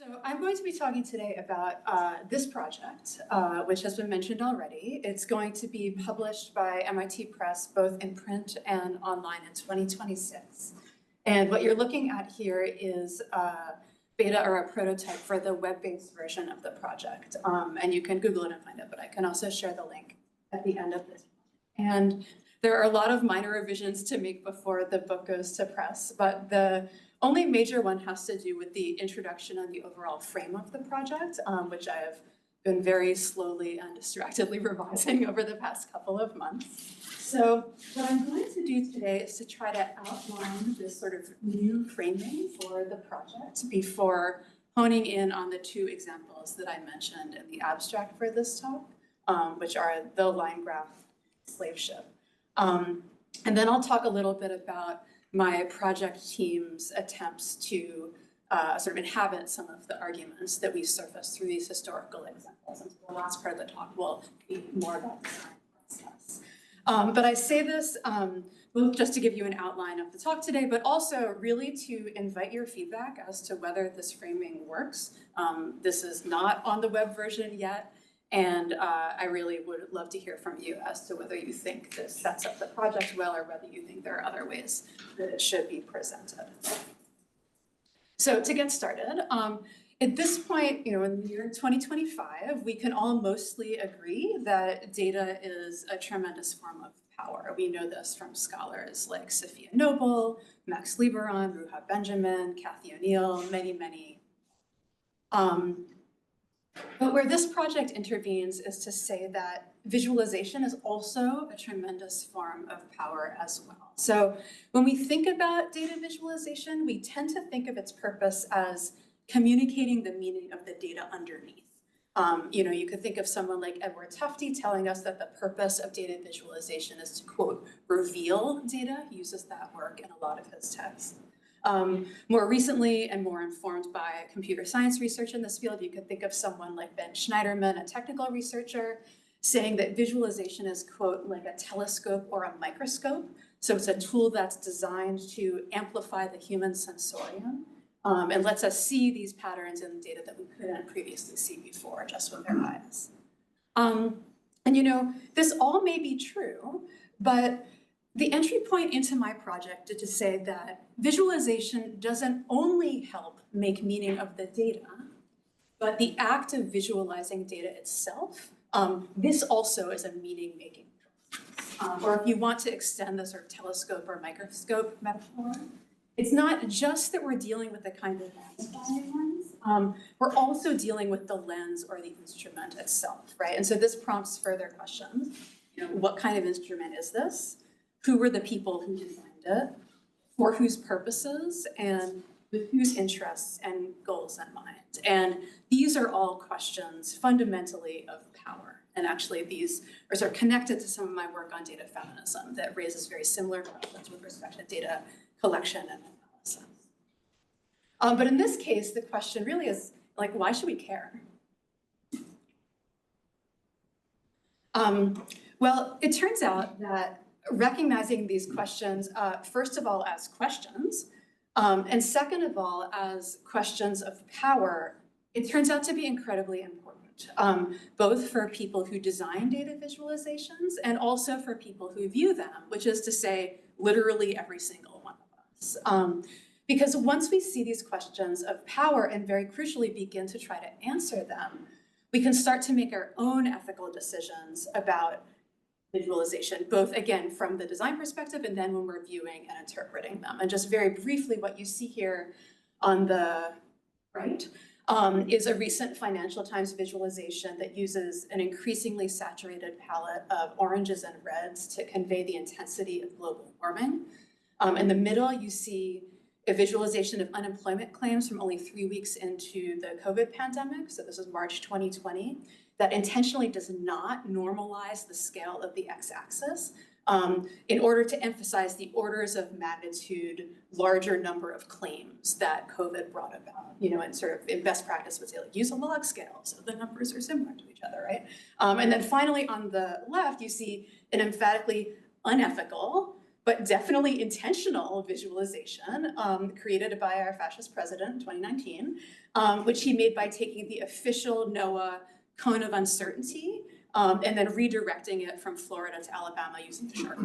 So I'm going to be talking today about this project, which has been mentioned already. It's going to be published by MIT Press, both in print and online in 2026. And what you're looking at here is a beta or a prototype for the web-based version of the project. And you can Google it and find it, but I can also share the link at the end of this. And there are a lot of minor revisions to make before the book goes to press, but the only major one has to do with the introduction and the overall frame of the project, which I have been very slowly and distractedly revising over the past couple of months. So what I'm going to do today is to try to outline this sort of new framing for the project before honing in on the two examples that I mentioned in the abstract for this talk, which are the line graph slave ship. And then I'll talk a little bit about my project team's attempts to sort of inhabit some of the arguments that we surface through these historical examples. And so the last part of the talk will be more about the design process. But I say this both just to give you an outline of the talk today, but also really to invite your feedback as to whether this framing works. This is not on the web version yet. And I really would love to hear from you as to whether you think this sets up the project well or whether you think there are other ways that it should be presented. So to get started, at this point, in the year 2025, we can all mostly agree that data is a tremendous form of power. We know this from scholars like Sophia Noble, Max Lieberman, Ruha Benjamin, Kathy O'Neill, many. But where this project intervenes is to say that visualization is also a tremendous form of power as well. So when we think about data visualization, we tend to think of its purpose as communicating the meaning of the data underneath. You could think of someone like Edward Tufte telling us that the purpose of data visualization is to, quote, reveal data. He uses that word in a lot of his texts. More recently and more informed by computer science research in this field, you could think of someone like Ben Schneiderman, a technical researcher, saying that visualization is, quote, like a telescope or a microscope. So it's a tool that's designed to amplify the human sensorium and lets us see these patterns in the data that we couldn't previously see before, just with our eyes. This all may be true, but the entry point into my project is to say that visualization doesn't only help make meaning of the data, but the act of visualizing data itself, this also is a meaning-making process. Or if you want to extend the sort of telescope or microscope metaphor, it's not just that we're dealing with the kind of magnifying lens, we're also dealing with the lens or the instrument itself, right? And so this prompts further questions. What kind of instrument is this? Who were the people who designed it, for whose purposes, and with whose interests and goals in mind? And these are all questions fundamentally of power. And actually these are sort of connected to some of my work on data feminism that raises very similar questions with respect to data collection and analysis. But in this case, the question really is, like, why should we care? Well, it turns out that recognizing these questions, first of all, as questions, and second of all, as questions of power, it turns out to be incredibly important, both for people who design data visualizations and also for people who view them, which is to say, literally every single one of us. Because once we see these questions of power and very crucially begin to try to answer them, we can start to make our own ethical decisions about visualization, both again from the design perspective and then when we're viewing and interpreting them. And just very briefly, what you see here on the right is a recent Financial Times visualization that uses an increasingly saturated palette of oranges and reds to convey the intensity of global warming. In the middle, you see a visualization of unemployment claims from only 3 weeks into the COVID pandemic. So this is March 2020. That intentionally does not normalize the scale of the x-axis in order to emphasize the orders of magnitude larger number of claims that COVID brought about. And sort of in best practice would say, like, use a log scale so the numbers are similar to each other, right? And then finally on the left, you see an emphatically unethical but definitely intentional visualization created by our fascist president in 2019, which he made by taking the official NOAA cone of uncertainty and then redirecting it from Florida to Alabama using the shark.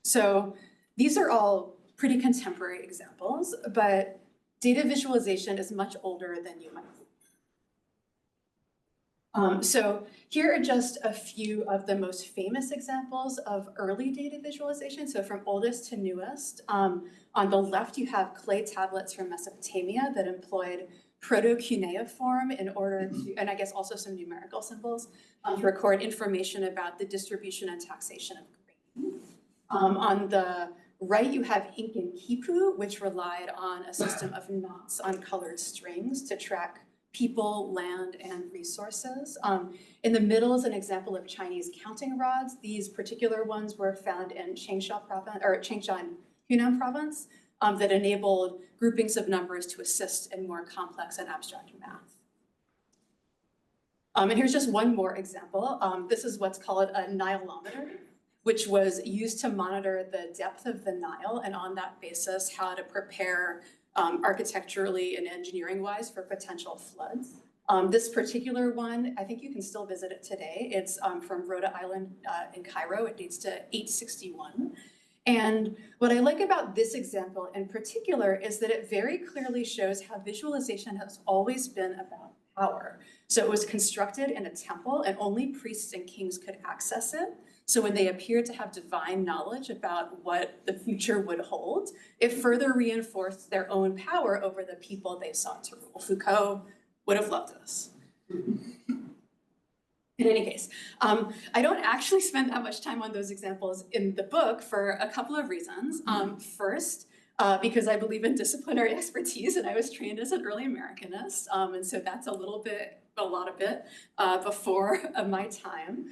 So these are all pretty contemporary examples, but data visualization is much older than you might think. So here are just a few of the most famous examples of early data visualization. So from oldest to newest, on the left, you have clay tablets from Mesopotamia that employed proto-cuneiform in order to, and I guess also some numerical symbols, to record information about the distribution and taxation of grain. On the right, you have Incan quipu, which relied on a system of knots on colored strings to track people, land, and resources. In the middle is an example of Chinese counting rods. These particular ones were found in Changsha province, or Changsha, Hunan province, that enabled groupings of numbers to assist in more complex and abstract math. And here's just one more example. This is what's called a Nilometer, which was used to monitor the depth of the Nile, and on that basis, how to prepare architecturally and engineering-wise for potential floods. This particular one, I think you can still visit it today. It's from Rhode Island in Cairo. It dates to 861. And what I like about this example in particular is that it very clearly shows how visualization has always been about power. So it was constructed in a temple and only priests and kings could access it. So when they appeared to have divine knowledge about what the future would hold, it further reinforced their own power over the people they sought to rule. Foucault would have loved this. In any case, I don't actually spend that much time on those examples in the book for a couple of reasons. First, because I believe in disciplinary expertise, and I was trained as an early Americanist, and so that's a lot of it before my time.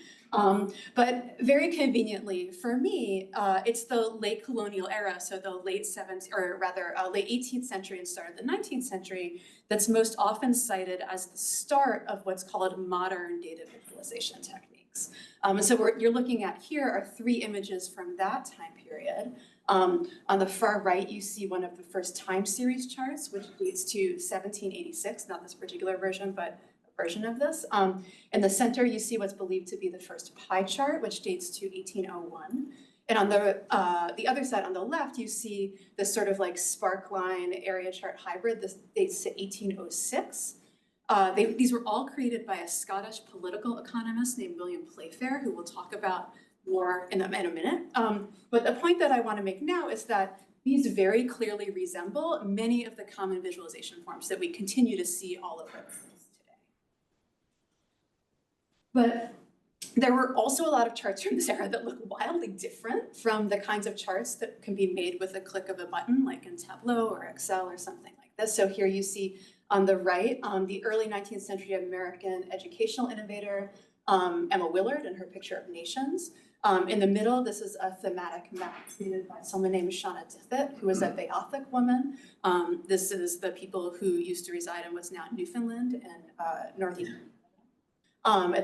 But very conveniently for me, it's the late colonial era, so the late 18th century and start of the 19th century, that's most often cited as the start of what's called modern data visualization techniques. And so what you're looking at here are 3 images from that time period. On the far right, you see one of the first time series charts, which dates to 1786, not this particular version, but version of this. In the center, you see what's believed to be the first pie chart, which dates to 1801. And on the other side, on the left, you see this sort of like sparkline area chart hybrid. This dates to 1806. These were all created by a Scottish political economist named William Playfair, who we'll talk about more in a minute. But the point that I want to make now is that these very clearly resemble many of the common visualization forms that we continue to see all over the place today. But there were also a lot of charts from this era that look wildly different from the kinds of charts that can be made with a click of a button, like in Tableau or Excel or something like this. So here you see on the right, the early 19th century American educational innovator, Emma Willard, and her picture of nations. In the middle, this is a thematic map created by someone named Shauna Diffett, who is a Beothic woman. This is the people who used to reside in what's now Newfoundland and northeast.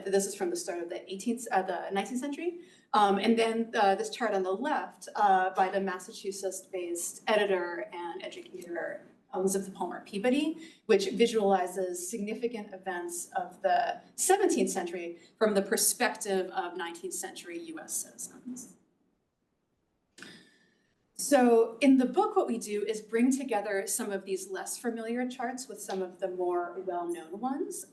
This is from the start of the 19th century. And then this chart on the left by the Massachusetts-based editor and educator Elizabeth Palmer Peabody, which visualizes significant events of the 17th century from the perspective of 19th century US citizens. So in the book, what we do is bring together some of these less familiar charts with some of the more well-known ones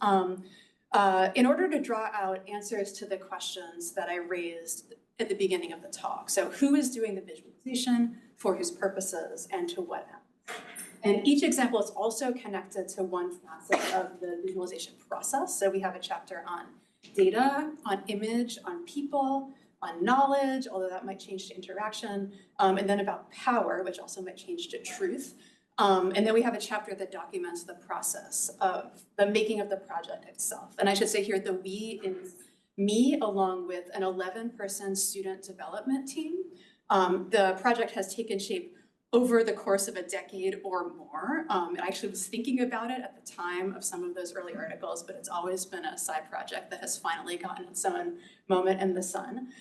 in order to draw out answers to the questions that I raised at the beginning of the talk. So who is doing the visualization, for whose purposes, and to what end? And each example is also connected to one facet of the visualization process. So we have a chapter on data, on image, on people, on knowledge, although that might change to interaction, and then about power, which also might change to truth. And then we have a chapter that documents the process of the making of the project itself. And I should say here, the we is me, along with an 11-person student development team. The project has taken shape over the course of a decade or more. And I actually was thinking about it at the time of some of those early articles, but it's always been a side project that has finally gotten its own moment in the sun.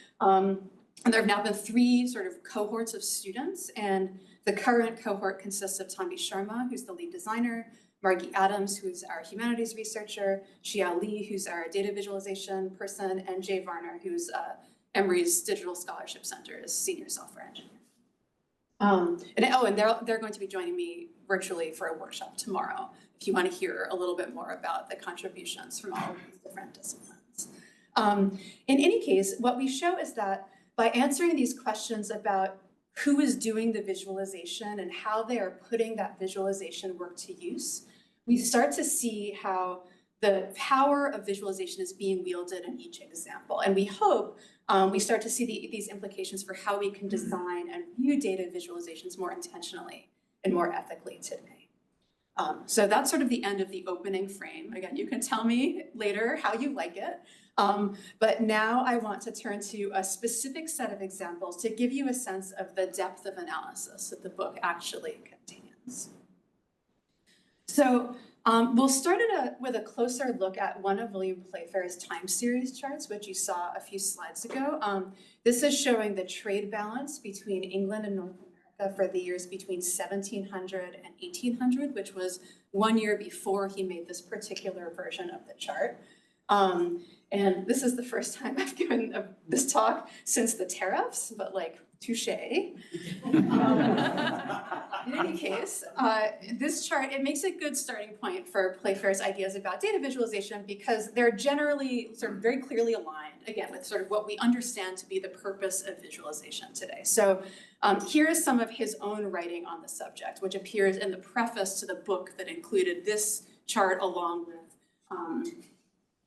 And there have now been 3 sort of cohorts of students, and the current cohort consists of Tanvi Sharma, who's the lead designer, Margie Adams, who's our humanities researcher, Xia Li, who's our data visualization person, and Jay Varner, who's Emory's Digital Scholarship Center's senior software engineer. And they're going to be joining me virtually for a workshop tomorrow, if you want to hear a little bit more about the contributions from all of these different disciplines. In any case, what we show is that by answering these questions about who is doing the visualization and how they are putting that visualization work to use, we start to see how the power of visualization is being wielded in each example. And we hope we start to see these implications for how we can design and view data visualizations more intentionally and more ethically today. So that's sort of the end of the opening frame. Again, you can tell me later how you like it. But now I want to turn to a specific set of examples to give you a sense of the depth of analysis that the book actually contains. So we'll start with a closer look at one of William Playfair's time series charts, which you saw a few slides ago. This is showing the trade balance between England and North America for the years between 1700 and 1800, which was 1 year before he made this particular version of the chart. And this is the first time I've given this talk since the tariffs, but like, touche. In any case, this chart, it makes a good starting point for Playfair's ideas about data visualization because they're generally sort of very clearly aligned, again, with sort of what we understand to be the purpose of visualization today. So here is some of his own writing on the subject, which appears in the preface to the book that included this chart along with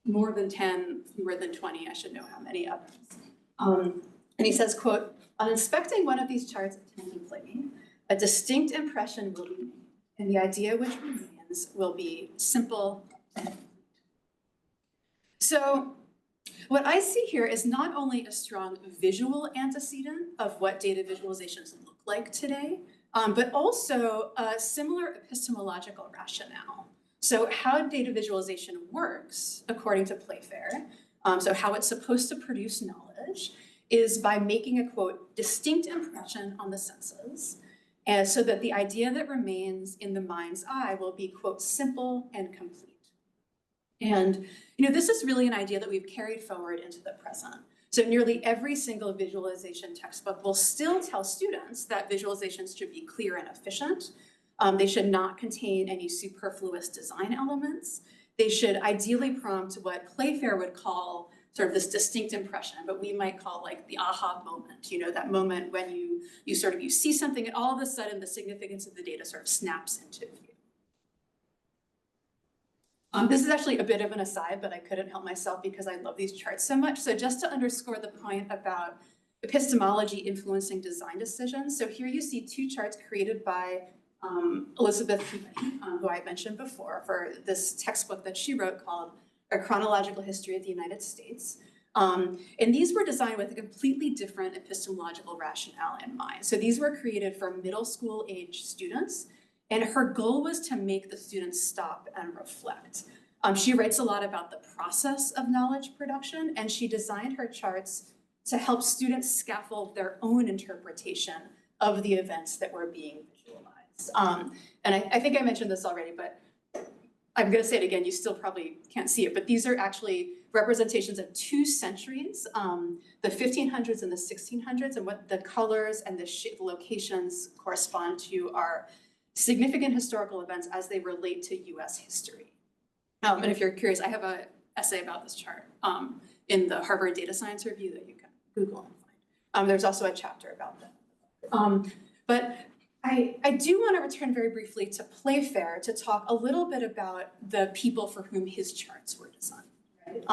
more than 10, fewer than 20, I should know how many others. And he says, quote, "On inspecting one of these charts attentively, a distinct impression will be made, and the idea which remains will be simple. So what I see here is not only a strong visual antecedent of what data visualizations look like today, but also a similar epistemological rationale. So how data visualization works, according to Playfair, so how it's supposed to produce knowledge, is by making a, quote, distinct impression on the senses, and so that the idea that remains in the mind's eye will be, quote, simple and complete. And this is really an idea that we've carried forward into the present. So nearly every single visualization textbook will still tell students that visualizations should be clear and efficient. They should not contain any superfluous design elements. They should ideally prompt what Playfair would call sort of this distinct impression, but we might call like the aha moment, that moment when you see something and all of a sudden the significance of the data sort of snaps into view. This is actually a bit of an aside, but I couldn't help myself because I love these charts so much. So just to underscore the point about epistemology influencing design decisions. So here you see 2 charts created by Elizabeth Peabody, who I mentioned before, for this textbook that she wrote called A Chronological History of the United States. And these were designed with a completely different epistemological rationale in mind. So these were created for middle school age students, and her goal was to make the students stop and reflect. She writes a lot about the process of knowledge production, and she designed her charts to help students scaffold their own interpretation of the events that were being visualized. And I think I mentioned this already, but I'm going to say it again, you still probably can't see it, but these are actually representations of 2 centuries, the 1500s and the 1600s, and what the colors and the locations correspond to are significant historical events as they relate to US history. And if you're curious, I have an essay about this chart in the Harvard Data Science Review that you can Google and find. There's also a chapter about that. But I do want to return very briefly to Playfair to talk a little bit about the people for whom his charts were designed. Right?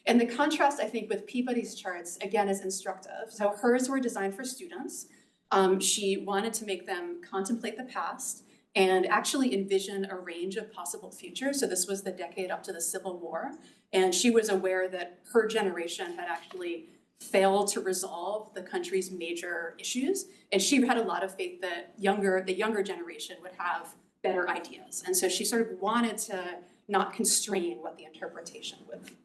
And the contrast, I think, with Peabody's charts, again, is instructive. So hers were designed for students. She wanted to make them contemplate the past and actually envision a range of possible futures. So this was the decade up to the Civil War. And she was aware that her generation had actually failed to resolve the country's major issues. And she had a lot of faith that the younger generation would have better ideas. And so she sort of wanted to not constrain what the interpretation would be.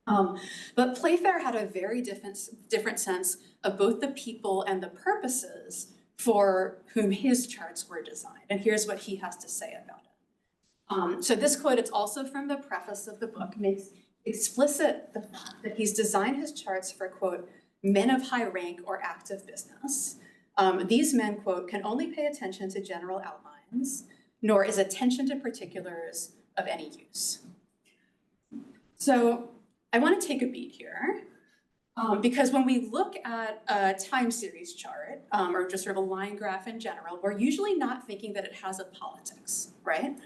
But Playfair had a very different sense of both the people and the purposes for whom his charts were designed. And here's what he has to say about it. So this quote, it's also from the preface of the book, makes explicit the fact that he's designed his charts for, quote, men of high rank or active business. These men, quote, can only pay attention to general outlines, nor is attention to particulars of any use. So I want to take a beat here, because when we look at a time series chart, or just sort of a line graph in general, we're usually not thinking that it has a politics, right?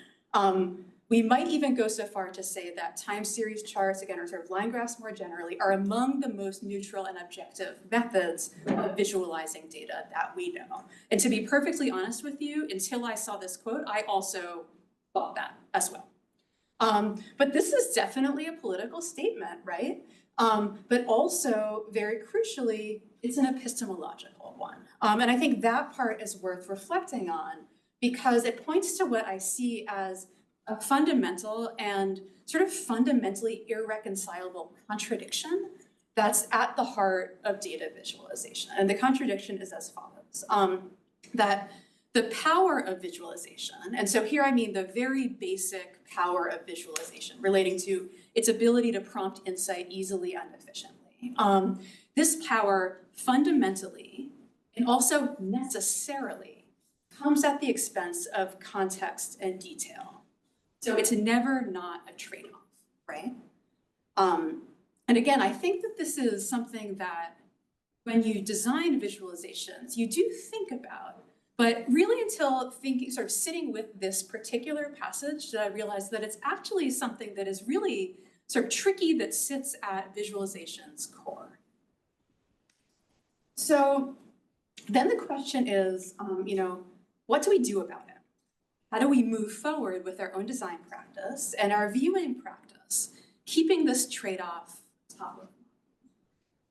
We might even go so far to say that time series charts, again, or sort of line graphs more generally, are among the most neutral and objective methods of visualizing data that we know. And to be perfectly honest with you, until I saw this quote, I also thought that as well. But this is definitely a political statement, right? But also, very crucially, it's an epistemological one. And I think that part is worth reflecting on because it points to what I see as a fundamental and sort of fundamentally irreconcilable contradiction that's at the heart of data visualization. And the contradiction is as follows, that the power of visualization, and so here I mean the very basic power of visualization relating to its ability to prompt insight easily and efficiently. This power fundamentally and also necessarily comes at the expense of context and detail. So it's never not a trade-off, right? And again, I think that this is something that when you design visualizations, you do think about, but really until thinking, sort of sitting with this particular passage, that I realized that it's actually something that is really sort of tricky that sits at visualization's core. So then the question is, what do we do about it? How do we move forward with our own design practice and our viewing practice, keeping this trade-off top of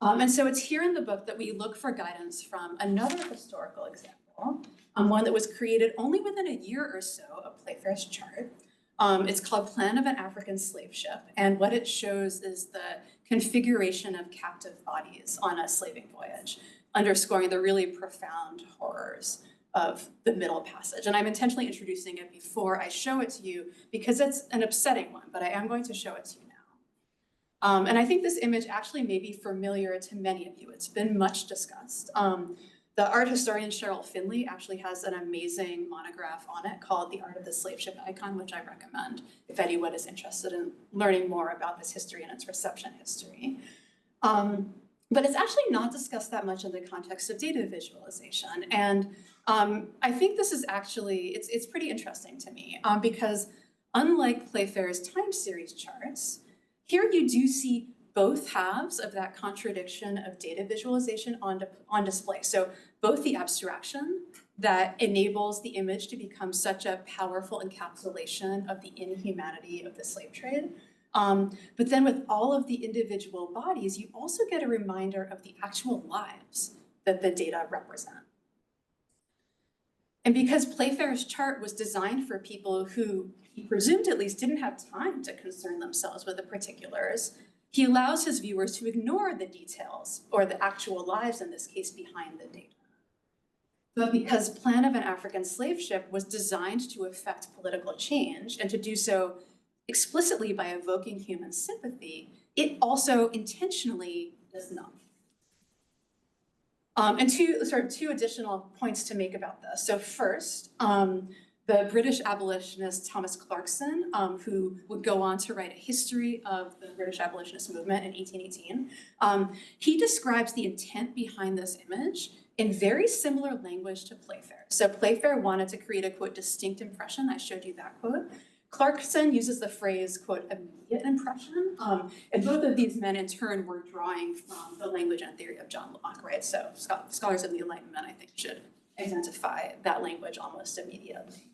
mind? And so it's here in the book that we look for guidance from another historical example, one that was created only within a year or so of Playfair's chart. It's called Plan of an African Slave Ship, and what it shows is the configuration of captive bodies on a slaving voyage, underscoring the really profound horrors of the middle passage. And I'm intentionally introducing it before I show it to you because it's an upsetting one, but I am going to show it to you now. And I think this image actually may be familiar to many of you. It's been much discussed. The art historian Cheryl Finley actually has an amazing monograph on it called The Art of the Slave Ship Icon, which I recommend if anyone is interested in learning more about this history and its reception history. But it's actually not discussed that much in the context of data visualization. And I think this is actually, it's pretty interesting to me because unlike Playfair's time series charts, here you do see both halves of that contradiction of data visualization on display. So both the abstraction that enables the image to become such a powerful encapsulation of the inhumanity of the slave trade, but then with all of the individual bodies, you also get a reminder of the actual lives that the data represent. And because Playfair's chart was designed for people who he presumed at least didn't have time to concern themselves with the particulars, he allows his viewers to ignore the details, or the actual lives in this case, behind the data. But because Plan of an African Slave Ship was designed to effect political change and to do so explicitly by evoking human sympathy, it also intentionally does not. And two additional points to make about this. So first, the British abolitionist Thomas Clarkson, who would go on to write a history of the British abolitionist movement in 1818, he describes the intent behind this image in very similar language to Playfair. So Playfair wanted to create a, quote, distinct impression. I showed you that quote. Clarkson uses the phrase, quote, immediate impression. And both of these men in turn were drawing from the language and theory of John Locke, right? So scholars of the Enlightenment, I think, should identify that language almost immediately.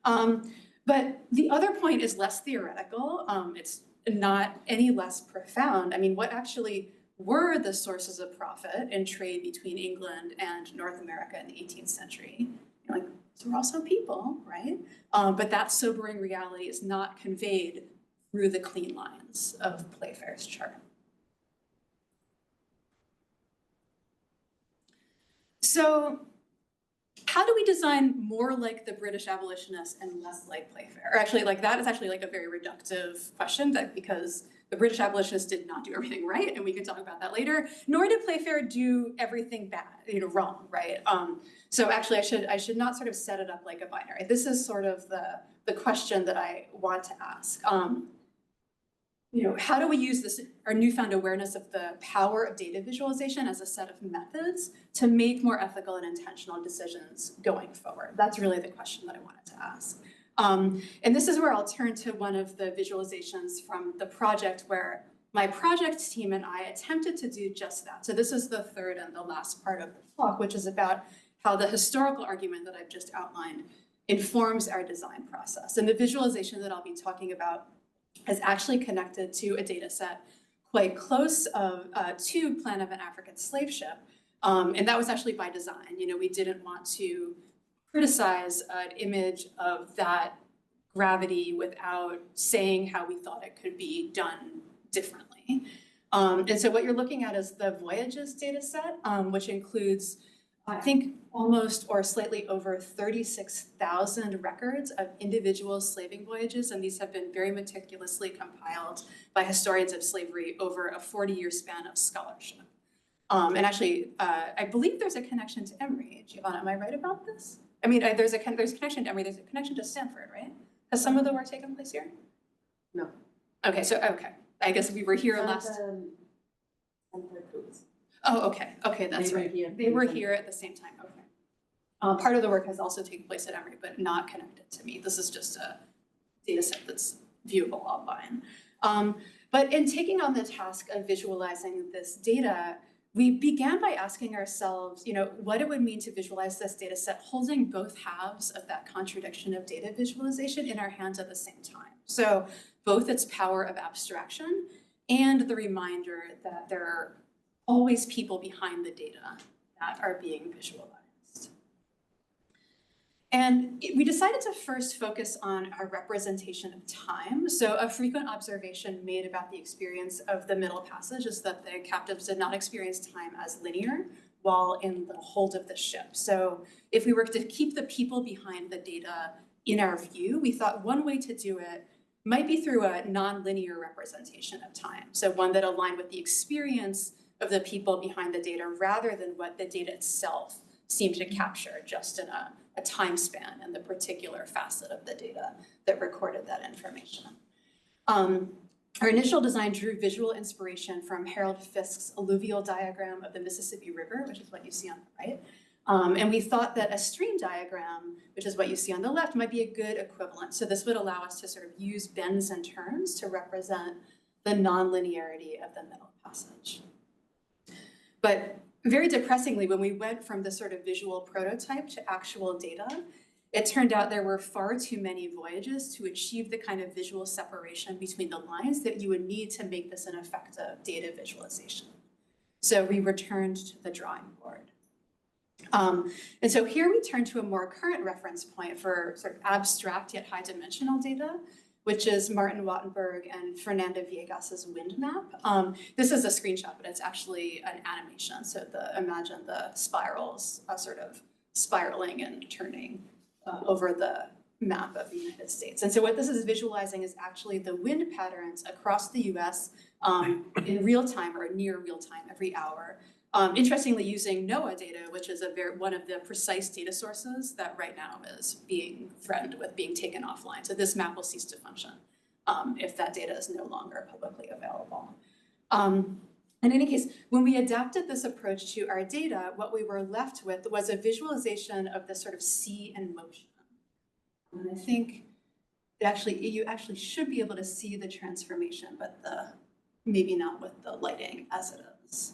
But the other point is less theoretical. It's not any less profound. I mean, what actually were the sources of profit in trade between England and North America in the 18th century? Like, so we're also people, right? But that sobering reality is not conveyed through the clean lines of Playfair's chart. So how do we design more like the British abolitionists and less like Playfair? Or actually, like that is actually like a very reductive question, that because the British abolitionists did not do everything right, and we can talk about that later. Nor did Playfair do everything bad, wrong, right? So actually, I should not sort of set it up like a binary. This is sort of the question that I want to ask. How do we use this, our newfound awareness of the power of data visualization as a set of methods to make more ethical and intentional decisions going forward? That's really the question that I wanted to ask. And this is where I'll turn to one of the visualizations from the project where my project team and I attempted to do just that. So this is the third and the last part of the talk, which is about how the historical argument that I've just outlined informs our design process. And the visualization that I'll be talking about is actually connected to a data set quite close to Plan of an African Slave Ship. And that was actually by design. We didn't want to criticize an image of that gravity without saying how we thought it could be done differently. And so what you're looking at is the Voyages data set, which includes, I think, almost or slightly over 36,000 records of individual slaving voyages, and these have been very meticulously compiled by historians of slavery over a 40-year span of scholarship. And actually, I believe there's a connection to Emory. Giovanna, am I right about this? I mean, there's a connection to Emory, there's a connection to Stanford, right? Has some of the work taken place here? No. Okay, I guess we were here last. Oh, okay, that's right. They were here at the same time, okay. Part of the work has also taken place at Emory, but not connected to me. This is just a data set that's viewable online. But in taking on the task of visualizing this data, we began by asking ourselves, what it would mean to visualize this data set, holding both halves of that contradiction of data visualization in our hands at the same time. So both its power of abstraction and the reminder that there are always people behind the data that are being visualized. And we decided to first focus on our representation of time. So a frequent observation made about the experience of the Middle Passage is that the captives did not experience time as linear while in the hold of the ship. So if we were to keep the people behind the data in our view, we thought one way to do it might be through a non-linear representation of time. So one that aligned with the experience of the people behind the data rather than what the data itself seemed to capture just in a time span and the particular facet of the data that recorded that information. Our initial design drew visual inspiration from Harold Fisk's alluvial diagram of the Mississippi River, which is what you see on the right. And we thought that a stream diagram, which is what you see on the left, might be a good equivalent. So this would allow us to sort of use bends and turns to represent the non-linearity of the Middle Passage. But very depressingly, when we went from the sort of visual prototype to actual data, it turned out there were far too many voyages to achieve the kind of visual separation between the lines that you would need to make this an effective data visualization. So we returned to the drawing board. And so here we turn to a more current reference point for sort of abstract yet high dimensional data, which is Martin Wattenberg and Fernanda Viegas's wind map. This is a screenshot, but it's actually an animation. So imagine the spirals sort of spiraling and turning over the map of the United States. And so what this is visualizing is actually the wind patterns across the US in real time or near real time every hour. Interestingly, using NOAA data, which is one of the precise data sources that right now is being threatened with being taken offline. So this map will cease to function if that data is no longer publicly available. In any case, when we adapted this approach to our data, what we were left with was a visualization of the sort of sea in motion. And I think you actually should be able to see the transformation, but maybe not with the lighting as it is.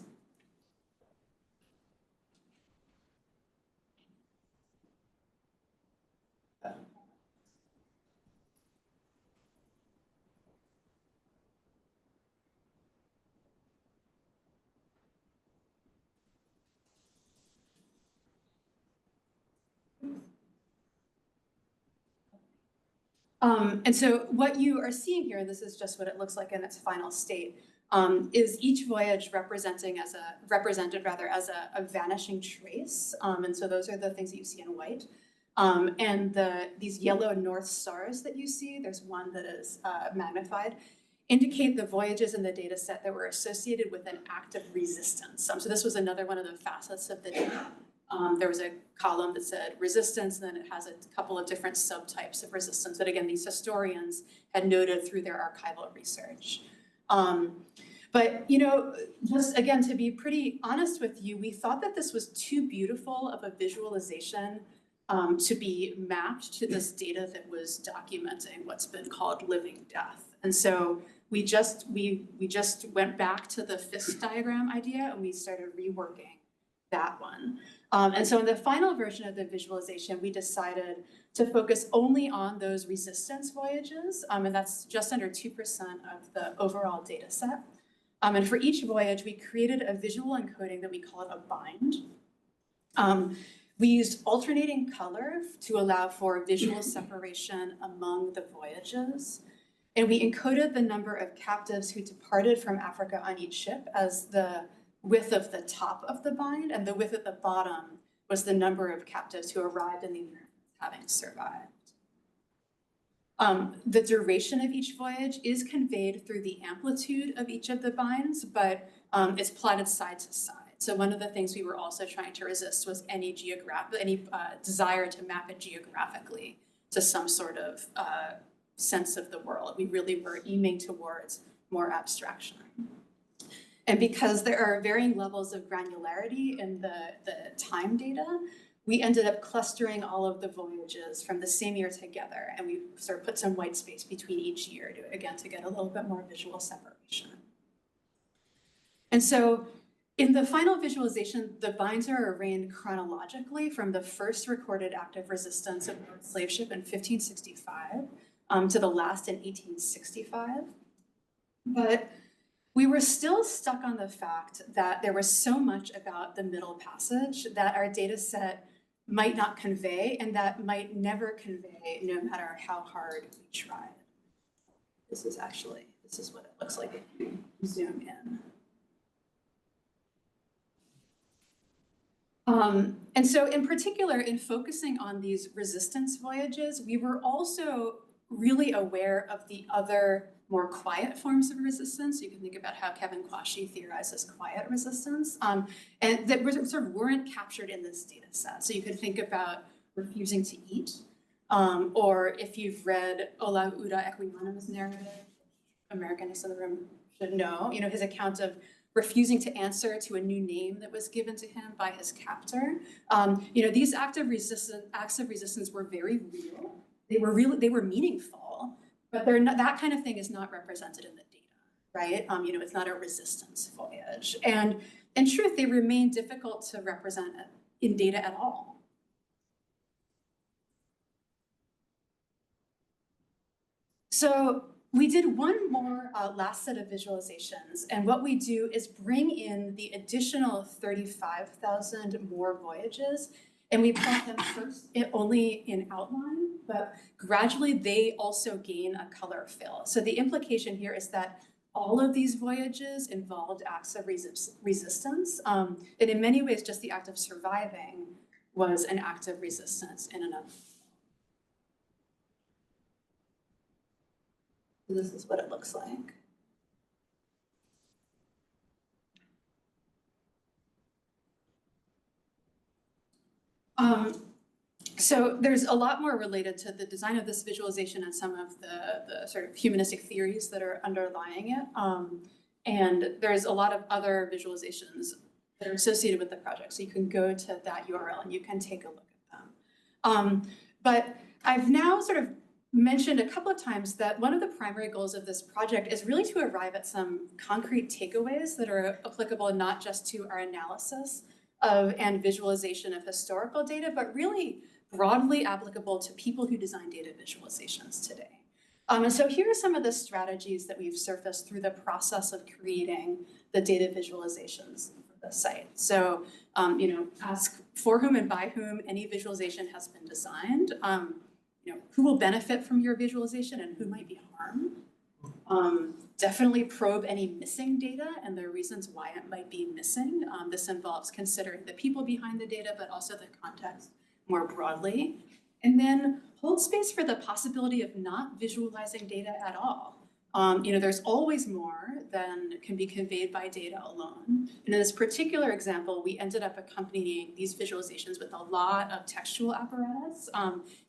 And so what you are seeing here, this is just what it looks like in its final state, is each voyage represented as a vanishing trace. And so those are the things that you see in white. And these yellow north stars that you see, there's one that is magnified, indicate the voyages in the data set that were associated with an act of resistance. So this was another one of the facets of the data. There was a column that said resistance, and then it has a couple of different subtypes of resistance that, again, these historians had noted through their archival research. But, you know, just again, to be pretty honest with you, we thought that this was too beautiful of a visualization to be mapped to this data that was documenting what's been called living death. And so we just went back to the fist diagram idea, and we started reworking that one. And so in the final version of the visualization, we decided to focus only on those resistance voyages, and that's just under 2% of the overall data set. And for each voyage, we created a visual encoding that we called a bind. We used alternating color to allow for visual separation among the voyages. And we encoded the number of captives who departed from Africa on each ship as the width of the top of the bind, and the width at the bottom was the number of captives who arrived in the Americas having survived. The duration of each voyage is conveyed through the amplitude of each of the binds, but it's plotted side to side. So one of the things we were also trying to resist was any desire to map it geographically to some sort of sense of the world. We really were aiming towards more abstraction. And because there are varying levels of granularity in the time data, we ended up clustering all of the voyages from the same year together, and we sort of put some white space between each year to get a little bit more visual separation. And so in the final visualization, the binds are arranged chronologically from the first recorded act of resistance of a slave ship in 1565 to the last in 1865. But we were still stuck on the fact that there was so much about the Middle Passage that our data set might not convey, and that might never convey no matter how hard we tried. This is what it looks like if you zoom in. And so in particular, in focusing on these resistance voyages, we were also really aware of the other more quiet forms of resistance. You can think about how Kevin Quashie theorizes quiet resistance, and that sort of weren't captured in this data set. So you could think about refusing to eat, or if you've read Ola Uda Equianim's narrative, Americanists in the room should know, you know, his account of refusing to answer to a new name that was given to him by his captor. You know, these acts of resistance were very real. They were meaningful, but that kind of thing is not represented in the data, right? You know, it's not a resistance voyage. And in truth, they remain difficult to represent in data at all. So we did one more last set of visualizations, and what we do is bring in the additional 35,000 more voyages, and we plot them first only in outline, but gradually they also gain a color fill. So the implication here is that all of these voyages involved acts of resistance, and in many ways just the act of surviving was an act of resistance in and of itself. This is what it looks like. So there's a lot more related to the design of this visualization and some of the sort of humanistic theories that are underlying it. And there's a lot of other visualizations that are associated with the project. So you can go to that URL and you can take a look at them. But I've now sort of mentioned a couple of times that one of the primary goals of this project is really to arrive at some concrete takeaways that are applicable not just to our analysis of and visualization of historical data, but really broadly applicable to people who design data visualizations today. And so here are some of the strategies that we've surfaced through the process of creating the data visualizations for the site. So, you know, ask for whom and by whom any visualization has been designed. You know, who will benefit from your visualization and who might be harmed? Definitely probe any missing data and the reasons why it might be missing. This involves considering the people behind the data, but also the context more broadly. And then hold space for the possibility of not visualizing data at all. There's always more than can be conveyed by data alone. And in this particular example, we ended up accompanying these visualizations with a lot of textual apparatus,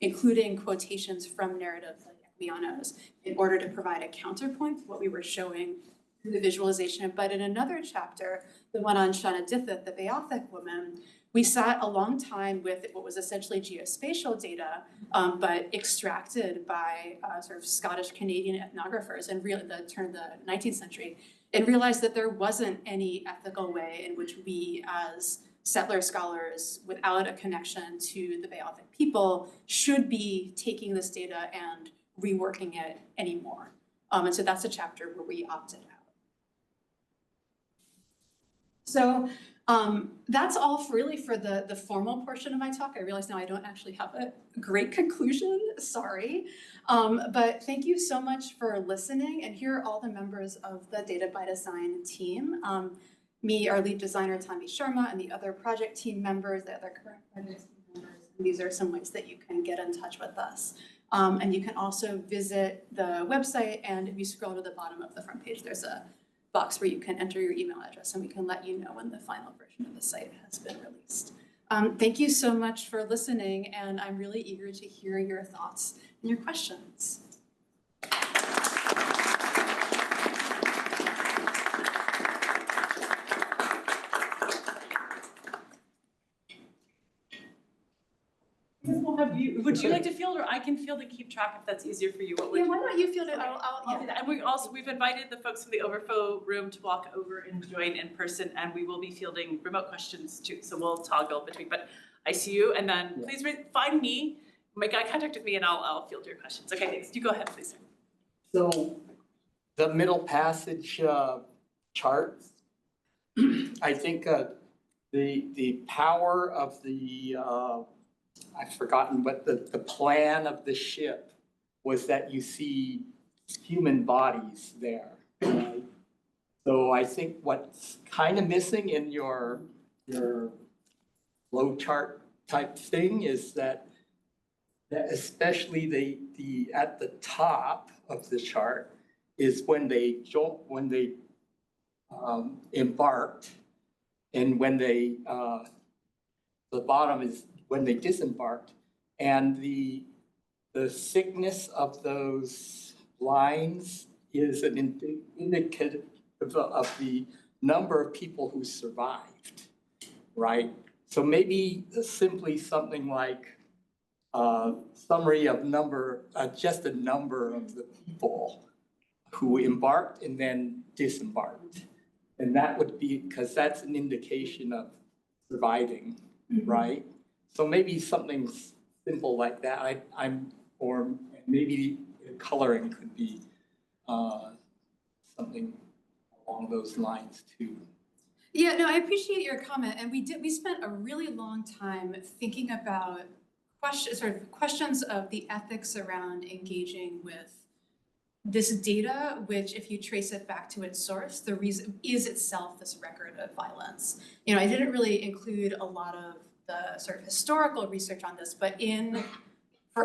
including quotations from narratives like Equiano's, in order to provide a counterpoint to what we were showing through the visualization. But in another chapter, the one on Shana Dithith, the Beothic woman, we sat a long time with what was essentially geospatial data, but extracted by sort of Scottish-Canadian ethnographers in the turn of the 19th century, and realized that there wasn't any ethical way in which we as settler scholars, without a connection to the Beothic people, should be taking this data and reworking it anymore. And so that's a chapter where we opted out. So that's all really for the formal portion of my talk. I realize now I don't actually have a great conclusion, sorry. But thank you so much for listening. And here are all the members of the Data by Design team. Me, our lead designer, Tanvi Sharma, and the other project team members, the other current project team members. And these are some ways that you can get in touch with us. And you can also visit the website, and if you scroll to the bottom of the front page, there's a box where you can enter your email address, and we can let you know when the final version of the site has been released. Thank you so much for listening, and I'm really eager to hear your thoughts and your questions. We'll have you. Would you like to field, or I can field and keep track if that's easier for you? What would why don't you field it? I'll do that. And we've invited the folks from the overflow room to walk over and join in person, and we will be fielding remote questions too. So we'll toggle between. But I see you, and then please find me, make eye contact with me, and I'll field your questions. Okay, thanks. You go ahead, please. So the middle passage charts, I think the power of the I've forgotten, but the plan of the ship was that you see human bodies there. Right? So I think what's kind of missing in your flow chart type thing is that especially the at the top of the chart is when they embarked, and when they the bottom is when they disembarked, and the thickness of those lines is an indicative of the number of people who survived, right? So maybe simply something like summary of just a number of the people who embarked and then disembarked. And that would be, because that's an indication of surviving, right? So maybe something simple like that. Or maybe coloring could be something along those lines too. Yeah, no, I appreciate your comment. And we spent a really long time thinking about questions of the ethics around engaging with this data, which, if you trace it back to its source, the reason is itself this record of violence. I didn't really include a lot of the sort of historical research on this, but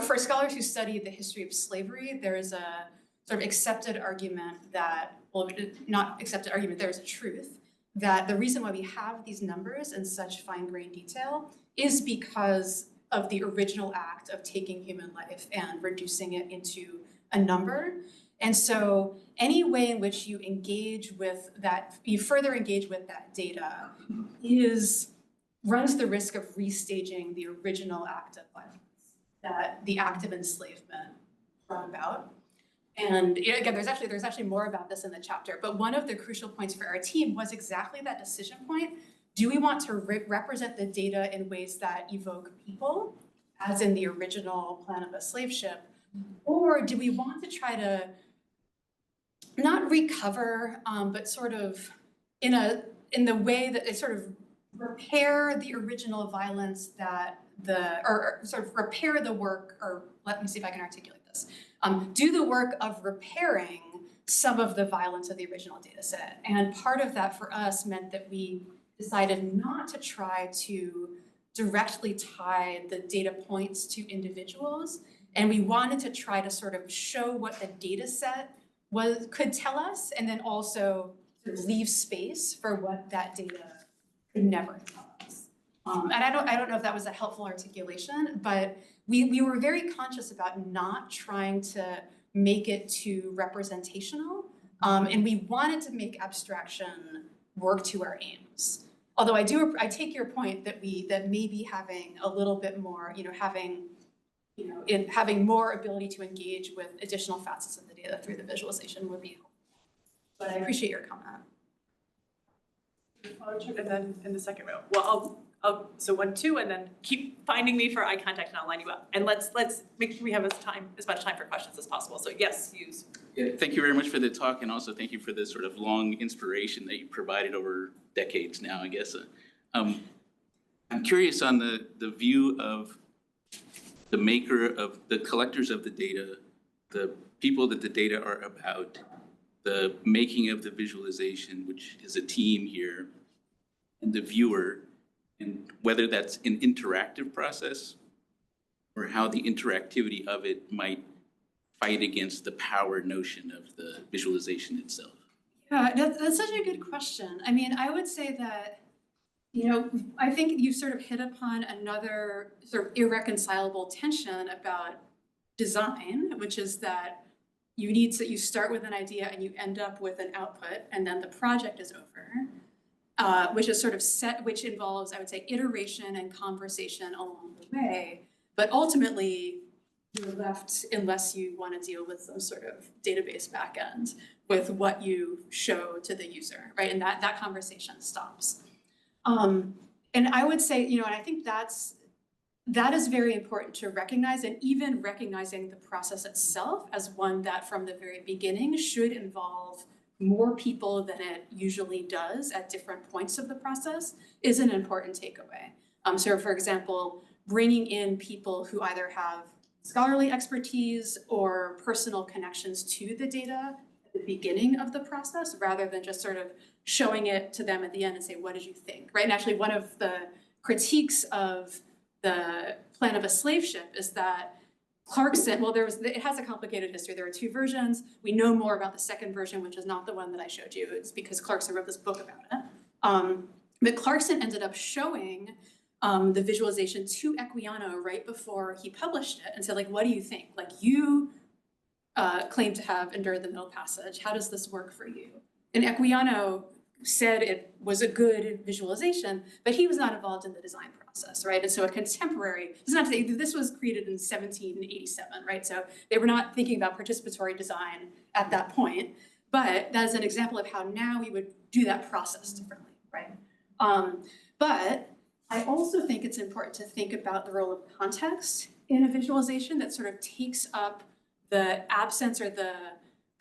for scholars who study the history of slavery, there is a sort of accepted argument that, well, not accepted argument, there is a truth that the reason why we have these numbers in such fine-grained detail is because of the original act of taking human life and reducing it into a number. And so any way in which you engage with that, you further engage with that data runs the risk of restaging the original act of violence that the act of enslavement brought about. And again, there's actually more about this in the chapter, but one of the crucial points for our team was exactly that decision point. Do we want to represent the data in ways that evoke people, as in the original plan of a slave ship, or do we want to try to not recover, but sort of in the way that it sort of repair the original violence or sort of repair the work, or let me see if I can articulate this. Do the work of repairing some of the violence of the original data set. And part of that for us meant that we decided not to try to directly tie the data points to individuals. And we wanted to try to sort of show what the data set could tell us, and then also sort of leave space for what that data could never tell us. And I don't know if that was a helpful articulation, but we were very conscious about not trying to make it too representational. And we wanted to make abstraction work to our aims. Although I take your point that maybe having a little bit more, having more ability to engage with additional facets of the data through the visualization would be helpful. But I appreciate your comment. And then in the second row, well, so 1, 2, and then keep finding me for eye contact and I'll line you up. And let's make sure we have as much time for questions as possible. So yes, use. Yeah, thank you very much for the talk, and also thank you for the sort of long inspiration that you provided over decades now, I guess. I'm curious on the view of the maker of the collectors of the data, the people that the data are about, the making of the visualization, which is a team here, and the viewer, and whether that's an interactive process or how the interactivity of it might fight against the power notion of the visualization itself. Yeah, that's such a good question. I mean, I would say that, I think you sort of hit upon another sort of irreconcilable tension about design, which is that you start with an idea and you end up with an output, and then the project is over, which is sort of which involves, I would say, iteration and conversation along the way. But ultimately, you're left, unless you want to deal with some sort of database backend, with what you show to the user, right? And that conversation stops. And I would say, and I think that is very important to recognize, and even recognizing the process itself as one that from the very beginning should involve more people than it usually does at different points of the process is an important takeaway. So for example, bringing in people who either have scholarly expertise or personal connections to the data at the beginning of the process, rather than just sort of showing it to them at the end and say, what did you think, right? And actually one of the critiques of the plan of a slave ship is that Clarkson, well, it has a complicated history. There are 2 versions. We know more about the second version, which is not the one that I showed you. It's because Clarkson wrote this book about it. But Clarkson ended up showing the visualization to Equiano right before he published it and said, like, what do you think? Like, you claim to have endured the Middle Passage. How does this work for you? And Equiano said it was a good visualization, but he was not involved in the design process, right? And so a contemporary, this was created in 1787, right? So they were not thinking about participatory design at that point, but that is an example of how now we would do that process differently, right? But I also think it's important to think about the role of context in a visualization that sort of takes up the absence or the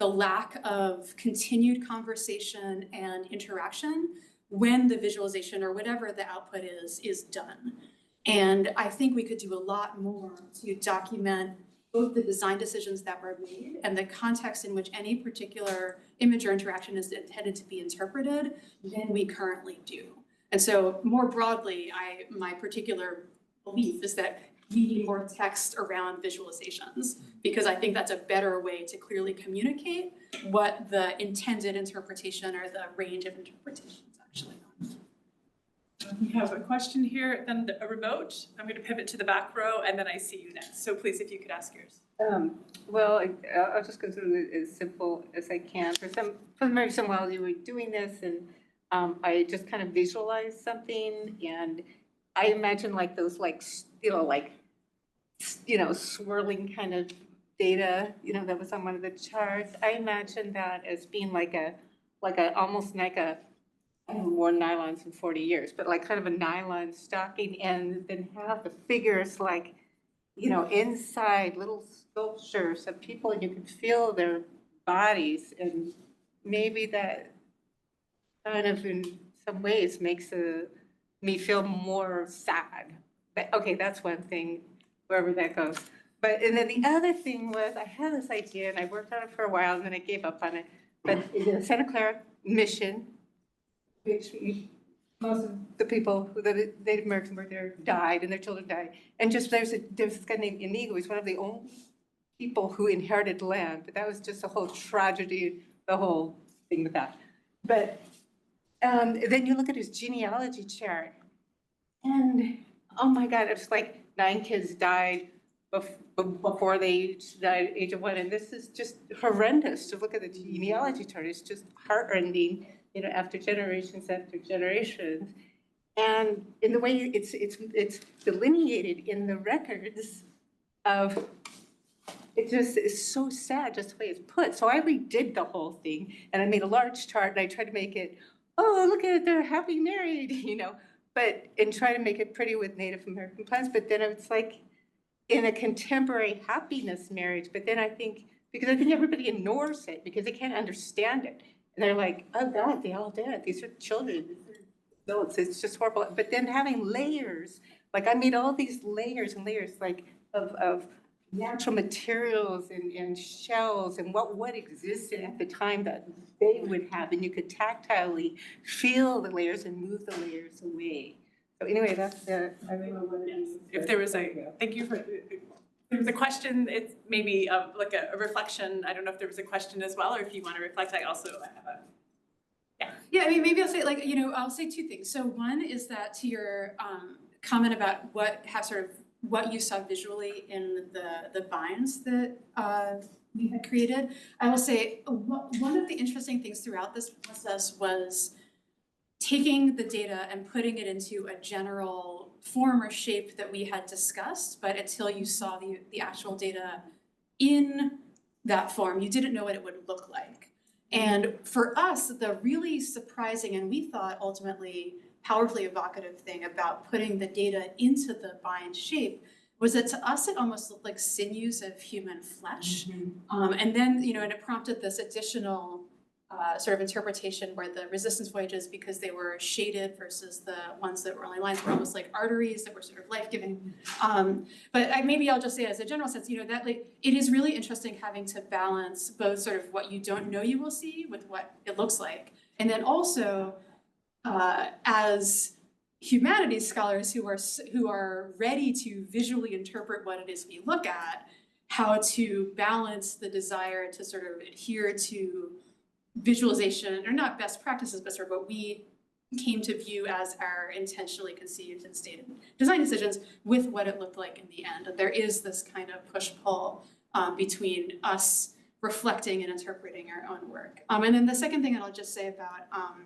lack of continued conversation and interaction when the visualization or whatever the output is done. And I think we could do a lot more to document both the design decisions that were made and the context in which any particular image or interaction is intended to be interpreted than we currently do. And so more broadly, my particular belief is that we need more text around visualizations, because I think that's a better way to clearly communicate what the intended interpretation or the range of interpretations actually are. We have a question here, then a remote. I'm going to pivot to the back row, and then I see you next. So please, if you could ask yours. Well, I'll just go through it as simple as I can. For some reason, while you were doing this, and I just kind of visualized something, and I imagine like those, swirling kind of data, that was on one of the charts. I imagine that as being almost like a, I haven't worn nylons in 40 years, but like kind of a nylon stocking, and then have the figures inside little sculptures of people, and you can feel their bodies, and maybe that kind of in some ways makes me feel more sad. But okay, that's one thing, wherever that goes. But, and then the other thing was, I had this idea and I worked on it for a while and then I gave up on it. But the Santa Clara mission, which most of the people, the Native Americans were there, died and their children died. And just there's this guy named Inigo, he's one of the only people who inherited land. But that was just a whole tragedy, the whole thing with that. But then you look at his genealogy chart and oh my God, it's like 9 kids died before they died at age of 1. And this is just horrendous to look at the genealogy chart. It's just heartrending, you know, after generations. And in the way it's delineated in the records of, it just is so sad just the way it's put. So I redid the whole thing and I made a large chart and I tried to make it, oh, look at it, they're happily married, you know, and try to make it pretty with Native American plants. But then it's like in a contemporary happiness marriage. But then I think, because I think everybody ignores it because they can't understand it. And they're like, oh God, they all did. These are children. No, it's just horrible. But then having layers, like I made all these layers and layers like of natural materials and shells and what existed at the time that they would have. And you could tactilely feel the layers and move the layers away. So anyway, that's the, I don't know what it is. If there was thank you for, there was a question, it's maybe like a reflection. I don't know if there was a question as well, or if you want to reflect, I also have a, Yeah, I mean, maybe I'll say like, you know, I'll say 2 things. So one is that to your comment about what you saw visually in the binds that we had created, I will say one of the interesting things throughout this process was taking the data and putting it into a general form or shape that we had discussed, but until you saw the actual data in that form, you didn't know what it would look like. And for us, the really surprising, and we thought ultimately powerfully evocative thing about putting the data into the bind shape was that to us, it almost looked like sinews of human flesh. Mm-hmm. And then, you know, and it prompted this additional sort of interpretation where the resistance voyages, because they were shaded versus the ones that were only lines, were almost like arteries that were sort of life-giving. But maybe I'll just say as a general sense, you know, that like, it is really interesting having to balance both sort of what you don't know you will see with what it looks like. And then also, as humanities scholars who are ready to visually interpret what it is we look at, how to balance the desire to sort of adhere to visualization, or not best practices, but sort of what we came to view as our intentionally conceived and stated design decisions with what it looked like in the end. And there is this kind of push-pull between us reflecting and interpreting our own work. And then the second thing that I'll just say about,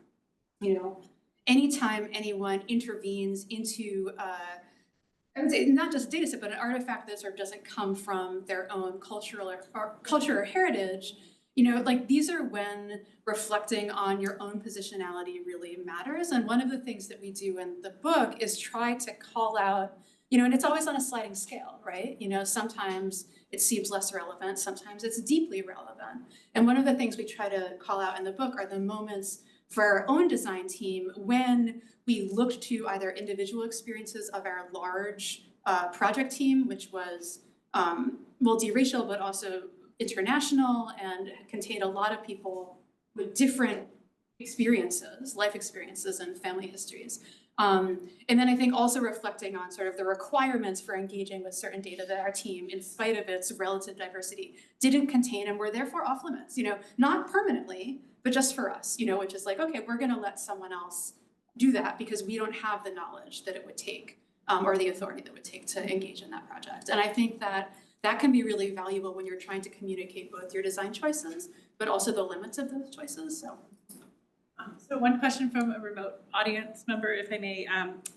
you know, anytime anyone intervenes into, I would say not just a data set, but an artifact that sort of doesn't come from their own culture or heritage, you know, like these are when reflecting on your own positionality really matters. And one of the things that we do in the book is try to call out, you know, and it's always on a sliding scale, right? You know, sometimes it seems less relevant, sometimes it's deeply relevant. And one of the things we try to call out in the book are the moments for our own design team when we looked to either individual experiences of our large project team, which was multiracial, but also international and contained a lot of people with different experiences, life experiences and family histories. And then I think also reflecting on sort of the requirements for engaging with certain data that our team, in spite of its relative diversity, didn't contain and were therefore off limits, you know, not permanently, but just for us, you know, which is like, okay, we're gonna let someone else do that because we don't have the knowledge that it would take or the authority that it would take to engage in that project. And I think that that can be really valuable when you're trying to communicate both your design choices, but also the limits of those choices, so. So one question from a remote audience member, if I may.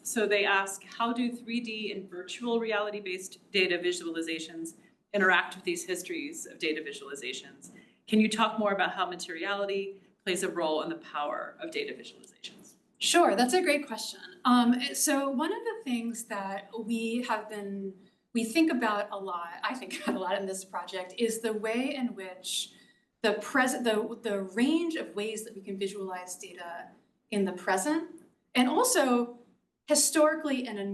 So they ask, how do 3D and virtual reality-based data visualizations interact with these histories of data visualizations? Can you talk more about how materiality plays a role in the power of data visualizations? Sure, that's a great question. So one of the things that we think about a lot, I think about a lot in this project, is the way in which the range of ways that we can visualize data in the present, and also historically in a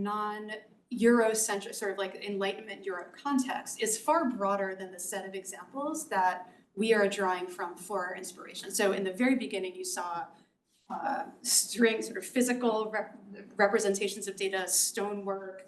Eurocentric, sort of like Enlightenment Europe context is far broader than the set of examples that we are drawing from for our inspiration. So in the very beginning, you saw string, sort of physical representations of data, stonework,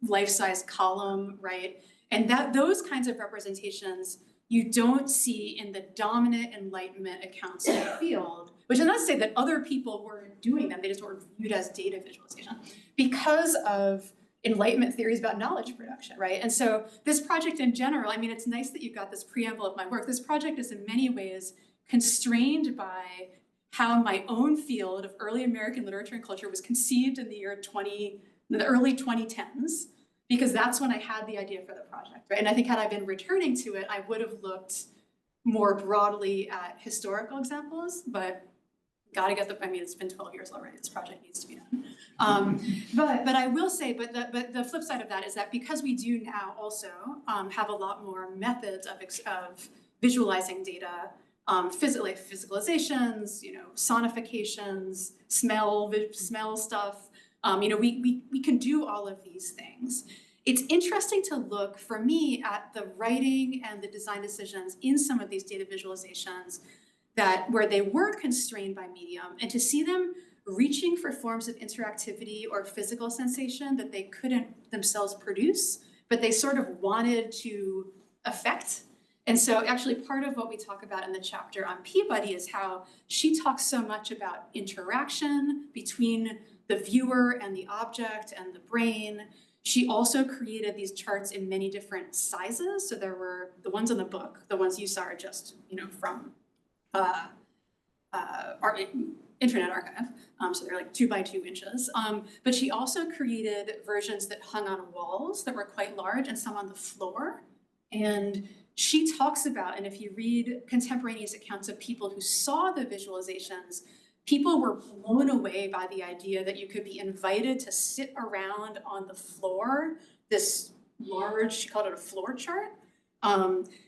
life-size column, right? And those kinds of representations you don't see in the dominant Enlightenment accounts of the field, which is not to say that other people weren't doing them, they just weren't viewed as data visualization, because of Enlightenment theories about knowledge production, right? And so this project in general, I mean, it's nice that you got this preamble of my work. This project is in many ways constrained by how my own field of early American literature and culture was conceived in the early 2010s, because that's when I had the idea for the project, right? And I think had I been returning to it, I would have looked more broadly at historical examples, but gotta get I mean, it's been 12 years already, this project needs to be done. But I will say, but the flip side of that is that because we do now also have a lot more methods of visualizing data, physicalizations, sonifications, smell stuff, we can do all of these things. It's interesting to look, for me, at the writing and the design decisions in some of these data visualizations where they were constrained by medium, and to see them reaching for forms of interactivity or physical sensation that they couldn't themselves produce, but they sort of wanted to affect. And so actually part of what we talk about in the chapter on Peabody is how she talks so much about interaction between the viewer and the object and the brain. She also created these charts in many different sizes. So there were the ones in the book, the ones you saw are just, from our Internet Archive. So they're like 2 by 2 inches. But she also created versions that hung on walls that were quite large and some on the floor. And she talks about, and if you read contemporaneous accounts of people who saw the visualizations, people were blown away by the idea that you could be invited to sit around on the floor, this large, she called it a floor chart,